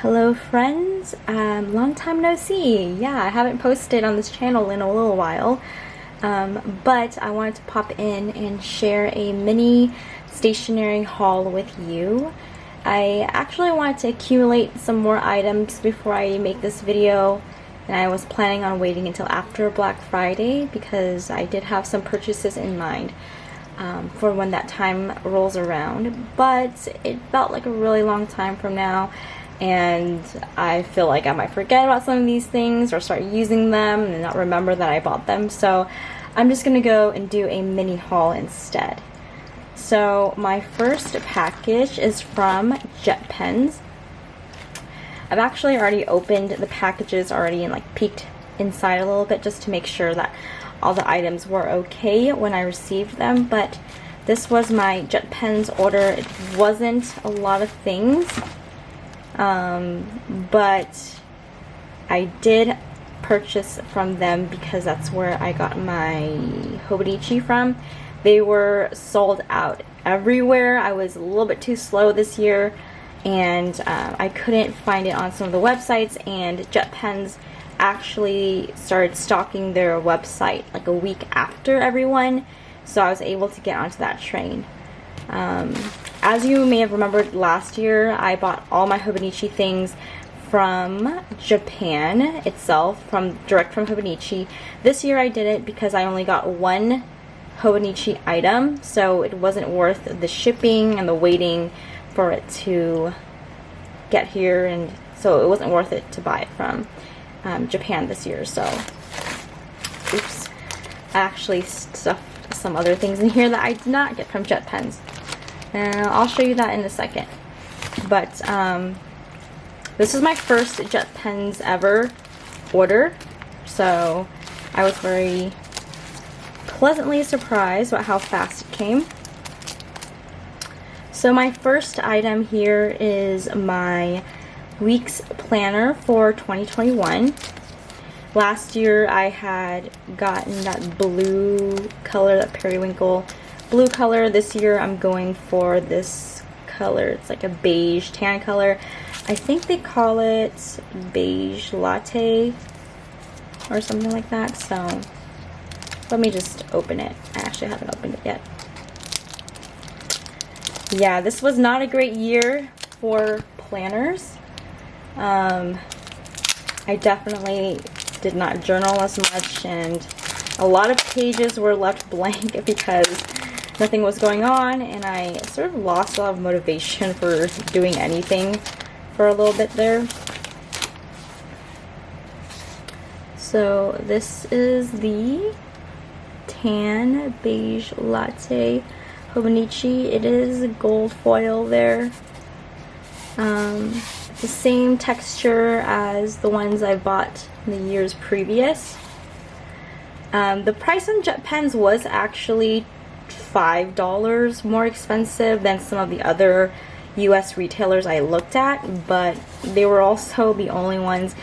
Hello friends, long time no see. Yeah, I haven't posted on this channel in a little while, but I wanted to pop in and share a mini stationery haul with you. I actually wanted to accumulate some more items before I make this video, and I was planning on waiting until after Black Friday because I did have some purchases in mind for when that time rolls around, but it felt like a really long time from now. And I feel like I might forget about some of these things or start using them and not remember that I bought them. So I'm just going to go and do a mini haul instead. So my first package is from JetPens. I've actually already opened the packages already and peeked inside a little bit just to make sure that all the items were okay when I received them. But this was my JetPens order. It wasn't a lot of things. But I did purchase from them because that's where I got my Hobonichi from. They were sold out everywhere. I was a little bit too slow this year, and I couldn't find it on some of the websites, and JetPens actually started stocking their website like a week after everyone, so I was able to get onto that train. As you may have remembered last year, I bought all my Hobonichi things from Japan itself, direct from Hobonichi. This year I did it because I only got one Hobonichi item, so it wasn't worth the shipping and the waiting for it to get here, and so it wasn't worth it to buy it from Japan this year. So, oops, I actually stuffed some other things in here that I did not get from JetPens. And I'll show you that in a second. But this is my first JetPens ever order, so I was very pleasantly surprised about how fast it came. So my first item here is my week's planner for 2021. Last year I had gotten that blue color, that periwinkle blue color. This year I'm going for this color. It's like a beige tan color. I think they call it beige latte or something like that. So let me just open it. I actually haven't opened it yet. Yeah, this was not a great year for planners. I definitely did not journal as much, and a lot of pages were left blank because nothing was going on, and I sort of lost a lot of motivation for doing anything for a little bit there. So this is the tan beige latte Hobonichi. It is gold foil there. The same texture as the ones I bought in the years previous. The price on JetPens was actually $5 more expensive than some of the other US retailers I looked at, but they were also the only ones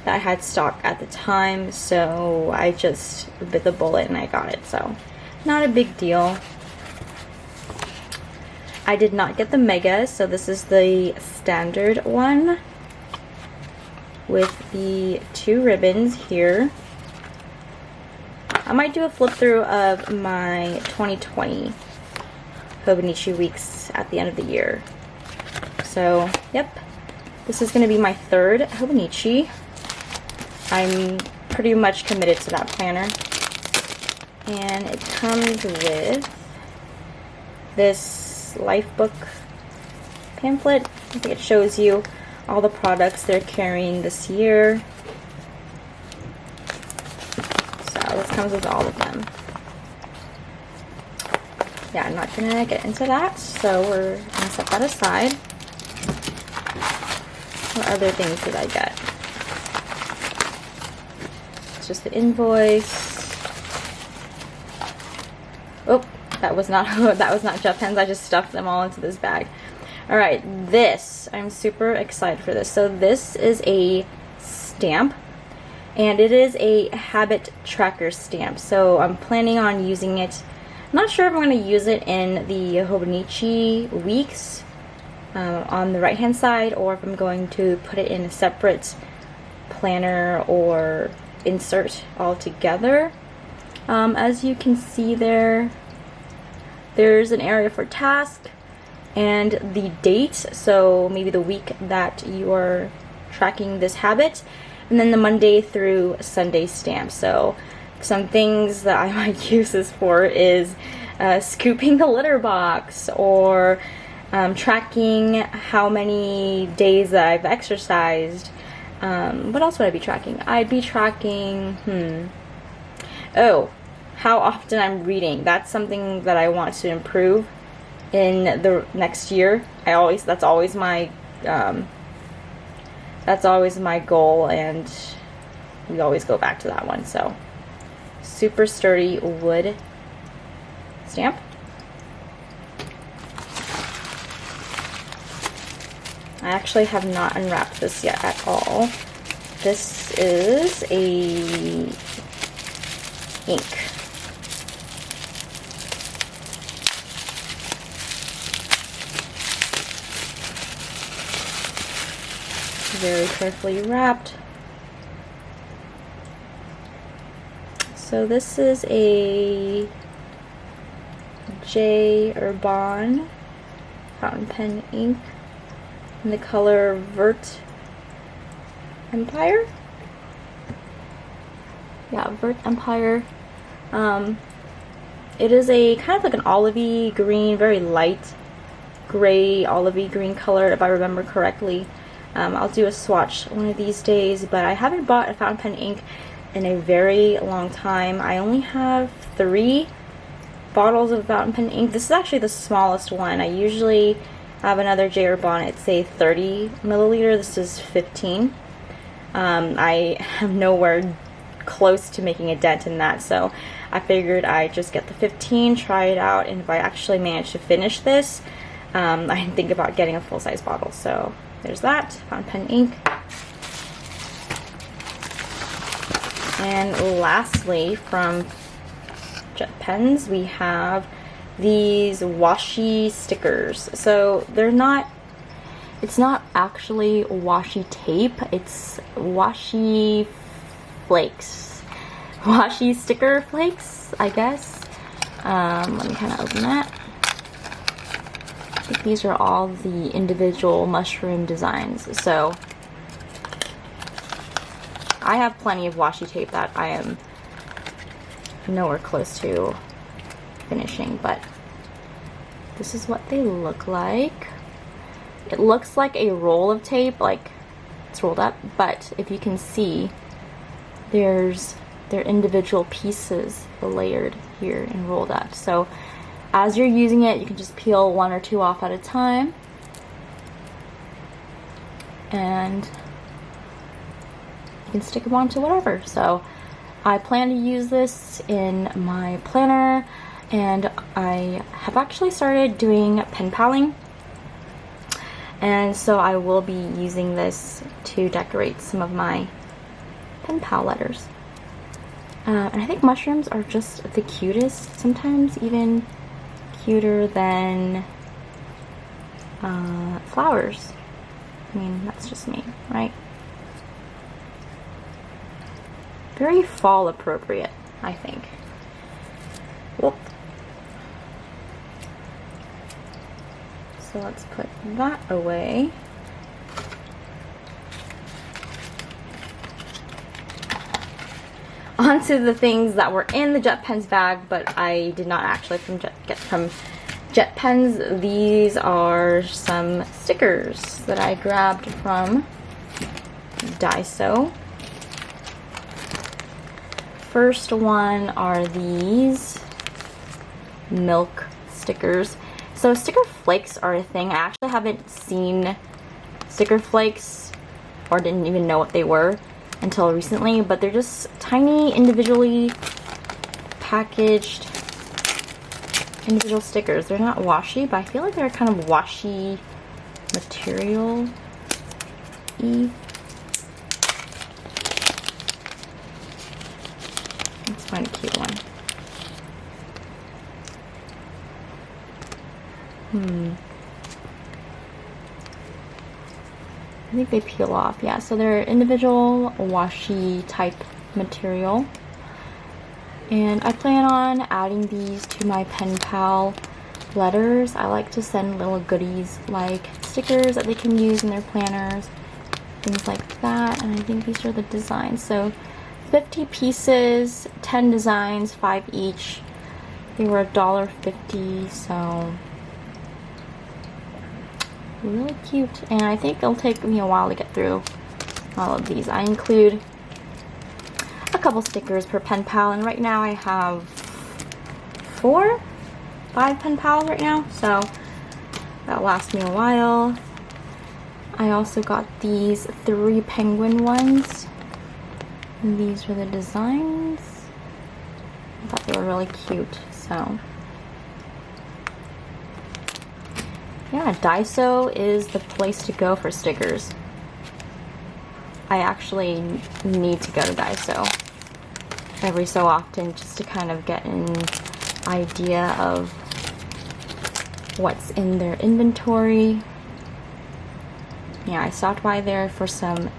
that I had stock at the time, so I just bit the bullet and I got it. So not a big deal. I did not get the mega, so this is the standard one with the 2 ribbons here. I might do a flip through of my 2020 Hobonichi weeks at the end of the year. So, yep, this is going to be my 3rd Hobonichi. I'm pretty much committed to that planner. And it comes with this Lifebook pamphlet. I think it shows you all the products they're carrying this year. This comes with all of them. Yeah, I'm not gonna get into that, so we're gonna set that aside. What other things did I get? It's just the invoice. Oh, that was not JetPens. I just stuffed them all into this bag. All right, this, I'm super excited for this. So this is a stamp, and it is a habit tracker stamp. So I'm planning on using it. I'm not sure if I'm going to use it in the Hobonichi weeks, on the right hand side, or if I'm going to put it in a separate planner or insert all together. As you can see there's an area for task and the date, so maybe the week that you are tracking this habit, and then the Monday through Sunday stamp. So some things that I might use this for is scooping the litter box, or tracking how many days that I've exercised. What else would I be tracking? I'd be tracking, oh, how often I'm reading. That's something that I want to improve in the next year. That's always my goal, and we always go back to that one. So, super sturdy wood stamp. I actually have not unwrapped this yet at all. This is a ink. Very carefully wrapped. So this is a J Urban fountain pen ink in the color Vert Empire. Yeah, Vert Empire. It is a kind of like an olivey green, very light gray olivey green color, if I remember correctly. I'll do a swatch one of these days, but I haven't bought a fountain pen ink in a very long time. I only have 3 bottles of fountain pen ink. This is actually the smallest one. I usually have another J Urban. It's a 30 milliliter. This is 15. I am nowhere close to making a dent in that, so I figured I'd just get the 15, try it out, and if I actually manage to finish this, I can think about getting a full-size bottle. So there's that, fountain pen ink. And lastly, from JetPens, we have these washi stickers. So it's not actually washi tape, it's washi flakes. Washi sticker flakes, I guess. Let me kind of open that. I think these are all the individual mushroom designs. So I have plenty of washi tape that I am nowhere close to finishing, but this is what they look like. It looks like a roll of tape, like it's rolled up, but if you can see, they're individual pieces layered here and rolled up. So as you're using it, you can just peel 1 or 2 off at a time, and you can stick them onto whatever. So I plan to use this in my planner, and I have actually started doing pen paling, and so I will be using this to decorate some of my pen pal letters. And I think mushrooms are just the cutest, sometimes even cuter than flowers. I mean, that's just me, right? Very fall appropriate, I think. Whoop. So let's put that away. Onto the things that were in the JetPens bag, but I did not actually get from JetPens. These are some stickers that I grabbed from Daiso. First one are these milk stickers. So sticker flakes are a thing. I actually haven't seen sticker flakes, or didn't even know what they were until recently, but they're just tiny, individually packaged individual stickers. They're not washi, but I feel like they're kind of washi material-y. Let's find a cute one. I think they peel off. Yeah, so they're individual washi type material. And I plan on adding these to my pen pal letters. I like to send little goodies like stickers that they can use in their planners, things like that. And I think these are the designs. So 50 pieces, 10 designs, 5 each. They were $1.50, so really cute. And I think it'll take me a while to get through all of these. I include a couple stickers per pen pal, and right now I have 5 pen pals right now, so that'll last me a while. I also got these 3 penguin ones, and these were the designs. I thought they were really cute, so yeah, Daiso is the place to go for stickers. I actually need to go to Daiso every so often just to kind of get an idea of what's in their inventory. Yeah, I stopped by there for some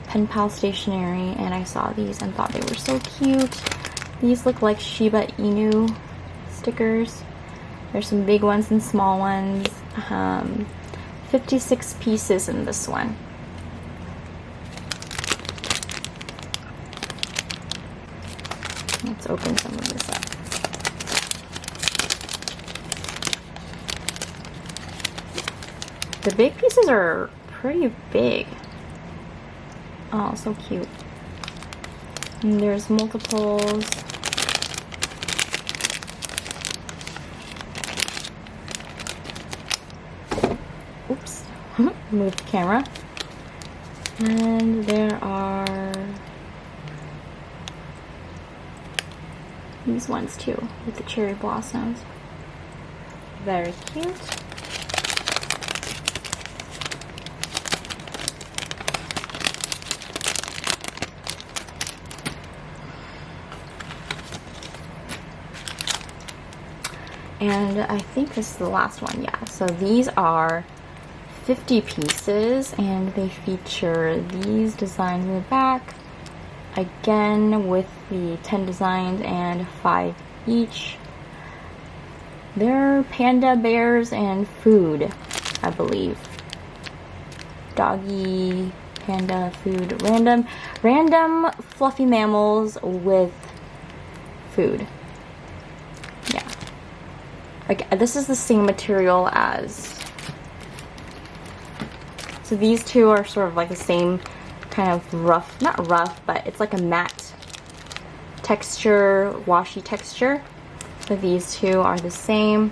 pen pal stationery and I saw these and thought they were so cute. These look like Shiba Inu stickers. There's some big ones and small ones. 56 pieces in this one. Let's open some of this up. The big pieces are pretty big. Oh, so cute. And there's multiples. Oops. Move the camera. And there are these ones too, with the cherry blossoms. Very cute. And I think this is the last one, yeah. So these are 50 pieces and they feature these designs in the back. Again, with the 10 designs and 5 each. They're panda bears and food, I believe. Doggy, panda, food, random fluffy mammals with food. Yeah. Like, this is the same material as... So these two are sort of like the same kind of rough, not rough, but it's like a matte texture, washi texture. So these two are the same.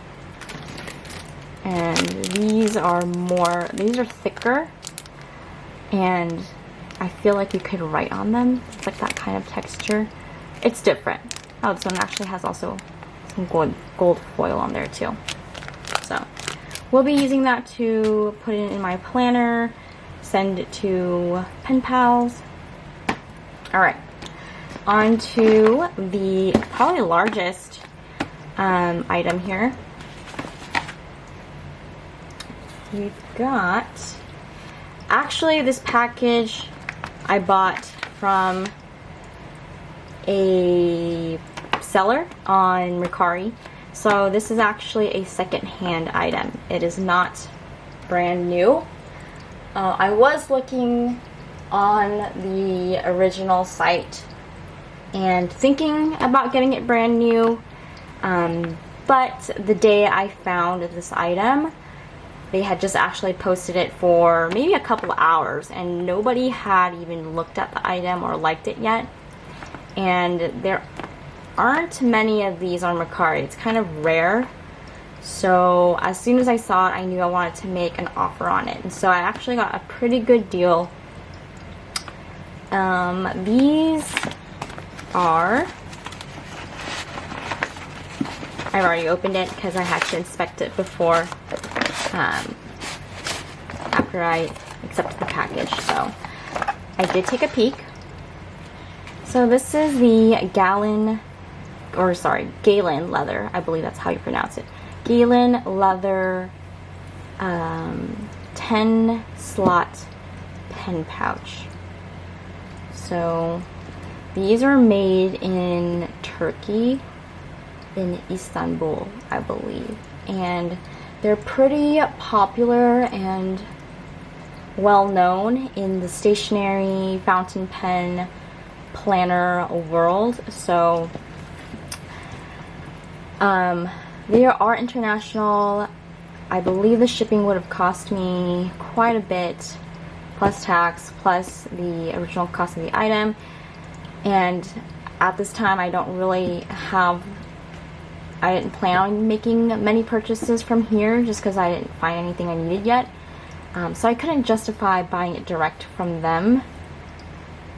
And these are thicker. And I feel like you could write on them. It's like that kind of texture. It's different. Oh, this one actually has also some gold foil on there too. So we'll be using that to put it in my planner, send it to pen pals. Alright, on to the probably largest item here. We've got, actually this package I bought from a seller on Mercari. So this is actually a second-hand item. It is not brand new. I was looking on the original site and thinking about getting it brand new, but the day I found this item, they had just actually posted it for maybe a couple hours and nobody had even looked at the item or liked it yet. And there aren't many of these on Mercari. It's kind of rare. So as soon as I saw it, I knew I wanted to make an offer on it. And so I actually got a pretty good deal. These are... I've already opened it because I had to inspect it before, after I accepted the package. So I did take a peek. So this is the Galen leather. I believe that's how you pronounce it. Galen leather 10 slot pen pouch. So these are made in Turkey, in Istanbul, I believe. And they're pretty popular and well known in the stationery, fountain pen, planner world. So they are international. I believe the shipping would have cost me quite a bit, plus tax, plus the original cost of the item. And at this time, I didn't plan on making many purchases from here just because I didn't find anything I needed yet. So I couldn't justify buying it direct from them.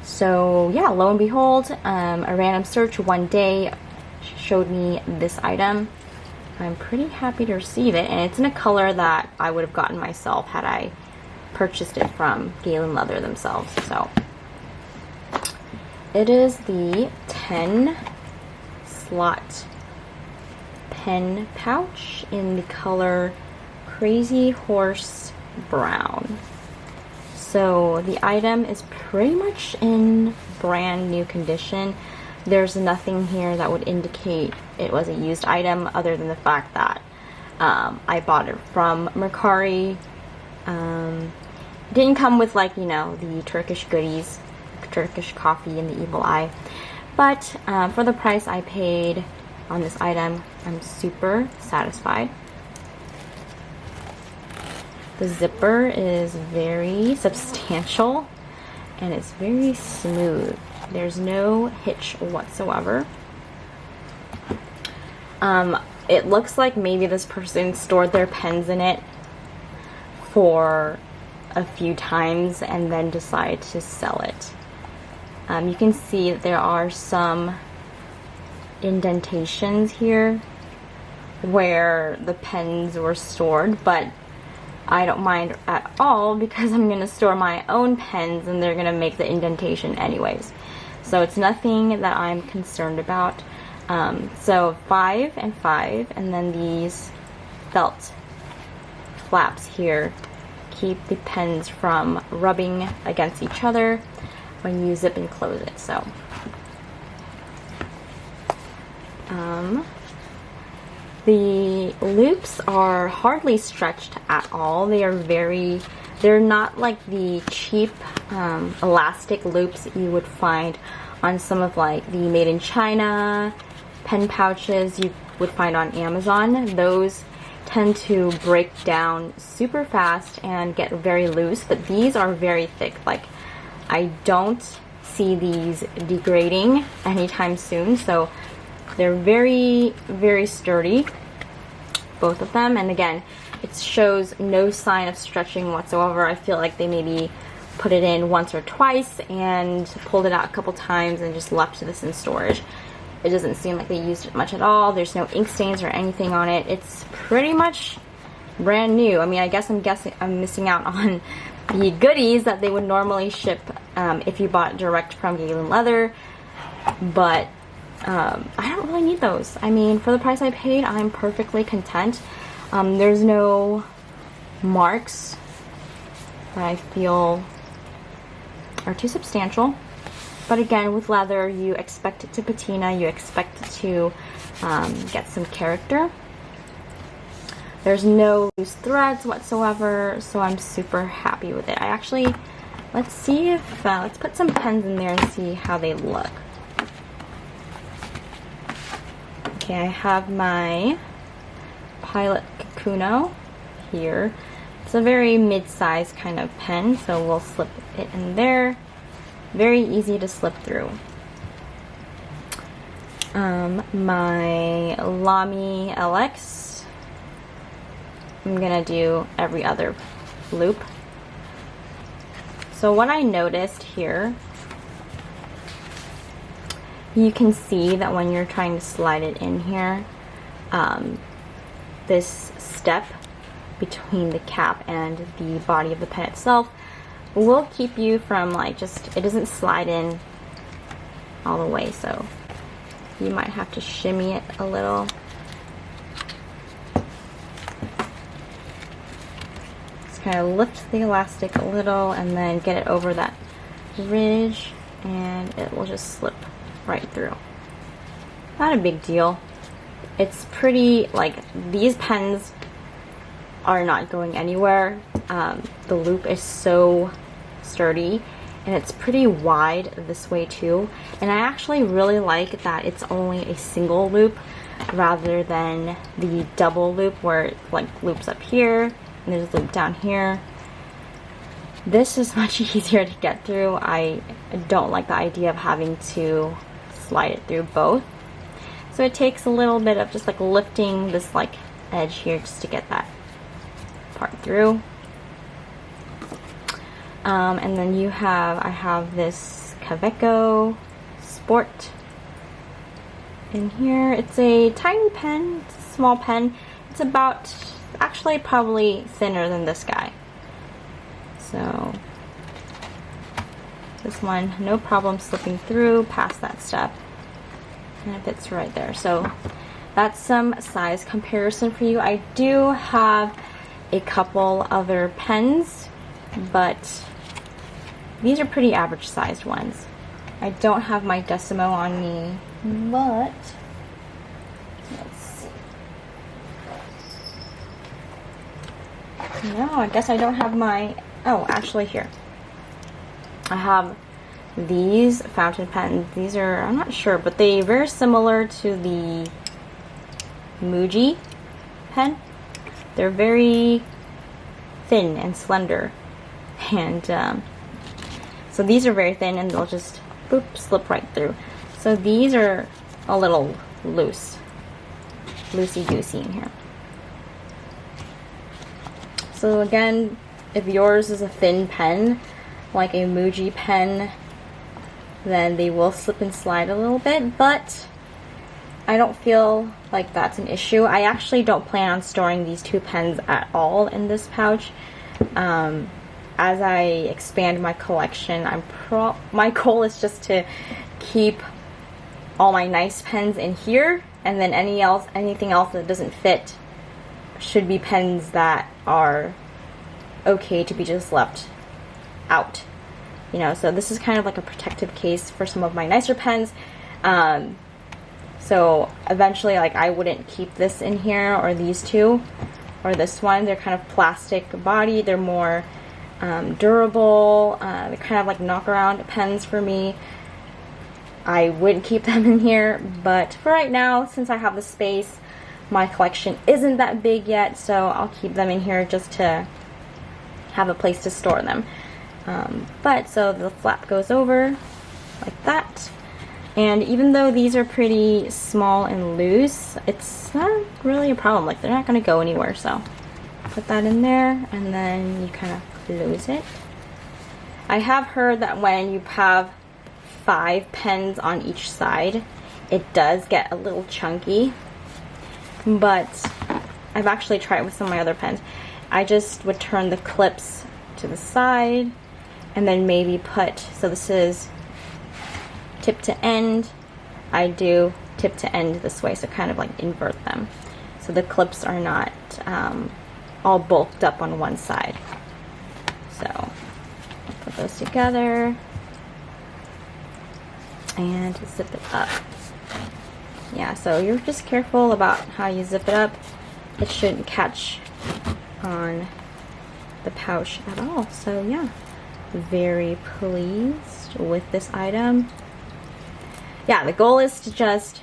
So yeah, lo and behold, a random search one day showed me this item. I'm pretty happy to receive it, and it's in a color that I would have gotten myself had I purchased it from Galen Leather themselves. So it is the 10 slot pen pouch in the color Crazy Horse Brown. So the item is pretty much in brand new condition. There's nothing here that would indicate it was a used item other than the fact that I bought it from Mercari. Didn't come with, like, you know, the Turkish goodies, Turkish coffee and the evil eye. But for the price I paid on this item, I'm super satisfied. The zipper is very substantial and it's very smooth. There's no hitch whatsoever. It looks like maybe this person stored their pens in it for a few times and then decided to sell it. You can see that there are some indentations here where the pens were stored, but I don't mind at all because I'm going to store my own pens and they're going to make the indentation anyways. So it's nothing that I'm concerned about. So 5 and 5, and then these felt flaps here keep the pens from rubbing against each other when you zip and close it. So the loops are hardly stretched at all. They're not like the cheap elastic loops you would find on some of like the made in China pen pouches you would find on Amazon. Those tend to break down super fast and get very loose, but these are very thick. Like, I don't see these degrading anytime soon, so they're very, very sturdy, both of them. And again, it shows no sign of stretching whatsoever. I feel like they maybe put it in once or twice and pulled it out a couple times and just left this in storage. It doesn't seem like they used it much at all. There's no ink stains or anything on it. It's pretty much brand new. I mean, I guess I'm missing out on the goodies that they would normally ship if you bought direct from Galen Leather, but I don't really need those. I mean, for the price I paid, I'm perfectly content. There's no marks that I feel are too substantial. But again, with leather, you expect it to patina, you expect it to get some character. There's no loose threads whatsoever, so I'm super happy with it. Let's see if, let's put some pens in there and see how they look. Okay, I have my Pilot Kikuno here. It's a very mid-size kind of pen, so we'll slip it in there. Very easy to slip through. My Lamy LX, I'm gonna do every other loop. So what I noticed here, you can see that when you're trying to slide it in here, this step between the cap and the body of the pen itself will keep you from, like, it doesn't slide in all the way, so you might have to shimmy it a little. It's kind of lift the elastic a little and then get it over that ridge, and it will just slip right through. Not a big deal. It's pretty, like, these pens are not going anywhere. The loop is so sturdy, and it's pretty wide this way too. And I actually really like that it's only a single loop rather than the double loop where it like loops up here and there's a loop down here. This is much easier to get through. I don't like the idea of having to slide it through both. So it takes a little bit of just like lifting this like edge here just to get that part through. And then I have this Kaweco Sport in here. It's a tiny pen, it's a small pen. It's about, actually probably thinner than this guy. So this one, no problem slipping through past that step. And it fits right there. So that's some size comparison for you. I do have a couple other pens, but these are pretty average sized ones. I don't have my Decimo on me, but let's see. No, I guess I don't have my, oh, actually here. I have these fountain pens. These are, I'm not sure, but they're very similar to the Muji pen. They're very thin and slender, and so these are very thin and they'll just boop, slip right through. So these are a little loosey-goosey in here. So again, if yours is a thin pen, like a Muji pen, then they will slip and slide a little bit, but I don't feel like that's an issue. I actually don't plan on storing these two pens at all in this pouch. As I expand my collection, my goal is just to keep all my nice pens in here, and then anything else that doesn't fit should be pens that are okay to be just left out. You know, so this is kind of like a protective case for some of my nicer pens. So eventually, like, I wouldn't keep this in here, or these two, or this one. They're kind of plastic body. They're more durable. They're kind of like knock-around pens for me. I wouldn't keep them in here, but for right now, since I have the space, my collection isn't that big yet, so I'll keep them in here just to have a place to store them. But so the flap goes over like that, and even though these are pretty small and loose, it's not really a problem. Like, they're not going to go anywhere, so put that in there, and then you kind of close it. I have heard that when you have 5 pens on each side, it does get a little chunky, but I've actually tried it with some of my other pens. I just would turn the clips to the side, and then maybe put, so this is tip to end, I do tip to end this way, so kind of like invert them, so the clips are not all bulked up on one side. So I'll put those together and zip it up. Yeah, so you're just careful about how you zip it up. It shouldn't catch on the pouch at all. So yeah, very pleased with this item. Yeah, the goal is to just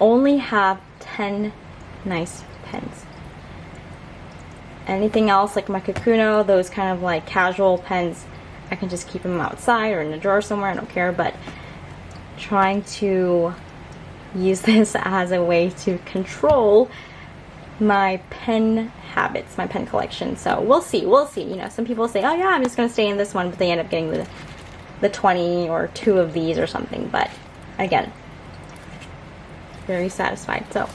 only have 10 nice pens. Anything else, like my Kikuno, those kind of like casual pens, I can just keep them outside or in a drawer somewhere, I don't care, but trying to use this as a way to control my pen habits, my pen collection. So we'll see. You know, some people say, oh yeah, I'm just going to stay in this one, but they end up getting the 20 or 2 of these or something. But again, very satisfied. So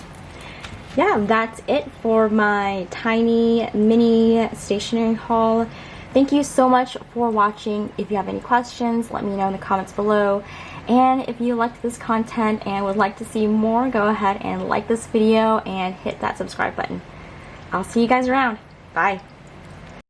yeah, that's it for my tiny mini stationery haul. Thank you so much for watching. If you have any questions, let me know in the comments below. And if you liked this content and would like to see more, go ahead and like this video and hit that subscribe button. I'll see you guys around. Bye.